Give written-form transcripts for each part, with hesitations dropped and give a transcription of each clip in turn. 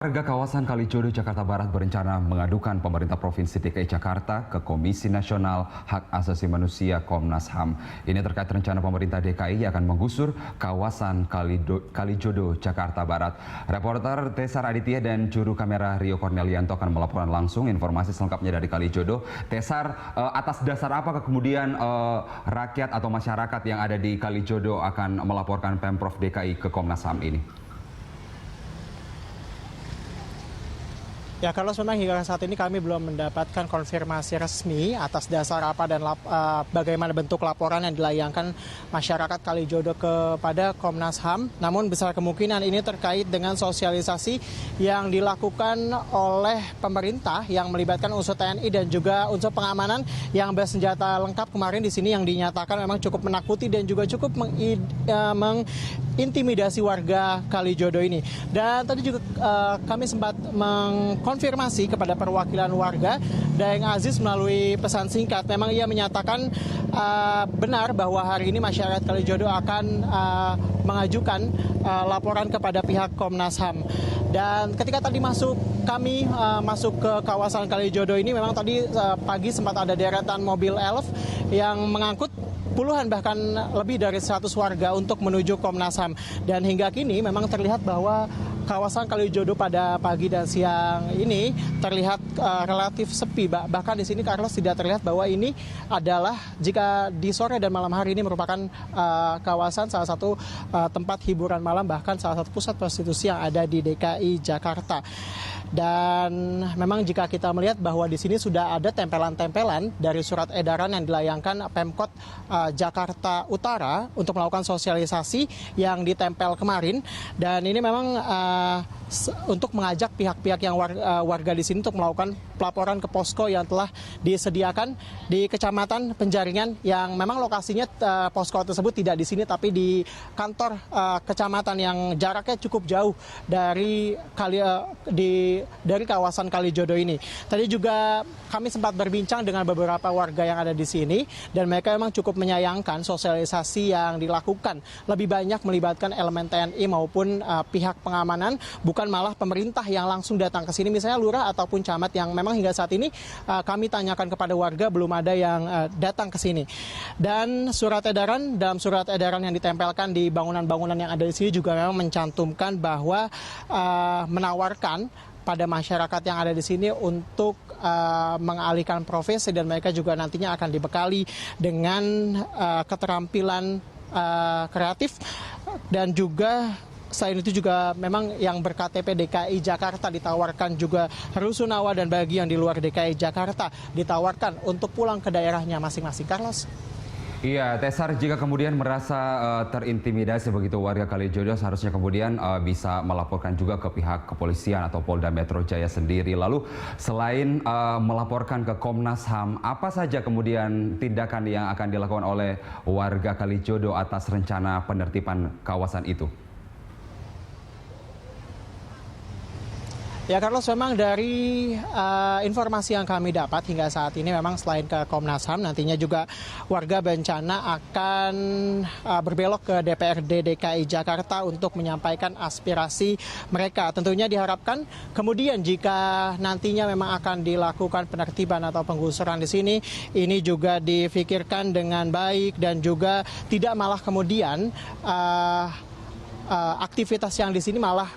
Warga kawasan Kalijodo, Jakarta Barat berencana mengadukan pemerintah Provinsi DKI Jakarta ke Komisi Nasional Hak Asasi Manusia Komnas HAM. Ini terkait rencana pemerintah DKI akan menggusur kawasan Kalijodo, Jakarta Barat. Reporter Tesar Aditya dan juru kamera Rio Cornelianto akan melaporkan langsung informasi selengkapnya dari Kalijodo. Tesar, atas dasar apa kemudian rakyat atau masyarakat yang ada di Kalijodo akan melaporkan Pemprov DKI ke Komnas HAM ini? Ya, Carlos, memang hingga saat ini kami belum mendapatkan konfirmasi resmi atas dasar apa dan bagaimana bentuk laporan yang dilayangkan masyarakat Kalijodo kepada Komnas HAM. Namun besar kemungkinan ini terkait dengan sosialisasi yang dilakukan oleh pemerintah yang melibatkan unsur TNI dan juga unsur pengamanan yang bersenjata lengkap kemarin di sini, yang dinyatakan memang cukup menakuti dan juga cukup mengintimidasi warga Kalijodo ini. Dan tadi juga kami sempat mengkonfirmasi kepada perwakilan warga, Daeng Aziz, melalui pesan singkat. Memang ia menyatakan benar bahwa hari ini masyarakat Kalijodo akan mengajukan laporan kepada pihak Komnas HAM. Dan ketika tadi kami masuk ke kawasan Kalijodo ini, memang tadi pagi sempat ada deretan mobil elf yang mengangkut puluhan bahkan lebih dari 100 warga untuk menuju Komnas HAM. Dan hingga kini memang terlihat bahwa kawasan Kalijodo pada pagi dan siang ini terlihat relatif sepi. Bahkan di sini, Carlos, tidak terlihat bahwa ini adalah, jika di sore dan malam hari ini, merupakan kawasan salah satu tempat hiburan malam, bahkan salah satu pusat prostitusi yang ada di DKI Jakarta. Dan memang jika kita melihat bahwa di sini sudah ada tempelan-tempelan dari surat edaran yang dilayangkan Pemkot Jakarta Utara untuk melakukan sosialisasi yang ditempel kemarin. Dan ini memang untuk mengajak pihak-pihak yang warga di sini untuk melakukan pelaporan ke posko yang telah disediakan di Kecamatan Penjaringan, yang memang lokasinya posko tersebut tidak di sini tapi di kantor kecamatan yang jaraknya cukup jauh dari kawasan Kalijodo ini. Tadi juga kami sempat berbincang dengan beberapa warga yang ada di sini, dan mereka memang cukup menyayangkan sosialisasi yang dilakukan lebih banyak melibatkan elemen TNI maupun pihak pengamanan, bukan malah pemerintah yang langsung datang ke sini, misalnya lurah ataupun camat, yang memang hingga saat ini kami tanyakan kepada warga belum ada yang datang ke sini. Dan dalam surat edaran yang ditempelkan di bangunan-bangunan yang ada di sini juga memang mencantumkan bahwa menawarkan pada masyarakat yang ada di sini untuk mengalihkan profesi, dan mereka juga nantinya akan dibekali dengan keterampilan kreatif. Dan juga selain itu juga memang yang berKTP DKI Jakarta ditawarkan juga rusunawa, dan bagi yang di luar DKI Jakarta ditawarkan untuk pulang ke daerahnya masing-masing. Carlos. Iya, Tesar, jika kemudian merasa terintimidasi begitu warga Kalijodo, seharusnya kemudian bisa melaporkan juga ke pihak kepolisian atau Polda Metro Jaya sendiri. Lalu selain melaporkan ke Komnas HAM, apa saja kemudian tindakan yang akan dilakukan oleh warga Kalijodo atas rencana penertiban kawasan itu? Ya, Carlos, memang dari informasi yang kami dapat hingga saat ini, memang selain ke Komnas HAM, nantinya juga warga berencana akan berbelok ke DPRD DKI Jakarta untuk menyampaikan aspirasi mereka. Tentunya diharapkan kemudian jika nantinya memang akan dilakukan penertiban atau penggusuran di sini, ini juga difikirkan dengan baik dan juga tidak malah kemudian aktivitas yang di sini malah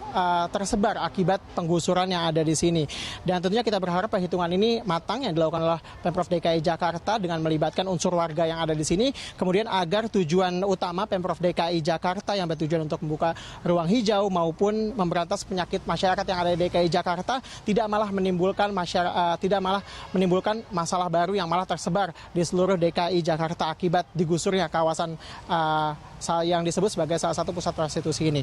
tersebar akibat penggusuran yang ada di sini. Dan tentunya kita berharap perhitungan ini matang yang dilakukan oleh Pemprov DKI Jakarta dengan melibatkan unsur warga yang ada di sini, kemudian agar tujuan utama Pemprov DKI Jakarta yang bertujuan untuk membuka ruang hijau maupun memberantas penyakit masyarakat yang ada di DKI Jakarta tidak malah menimbulkan masalah baru yang malah tersebar di seluruh DKI Jakarta akibat digusurnya kawasan yang disebut sebagai salah satu pusat prostitusi ini.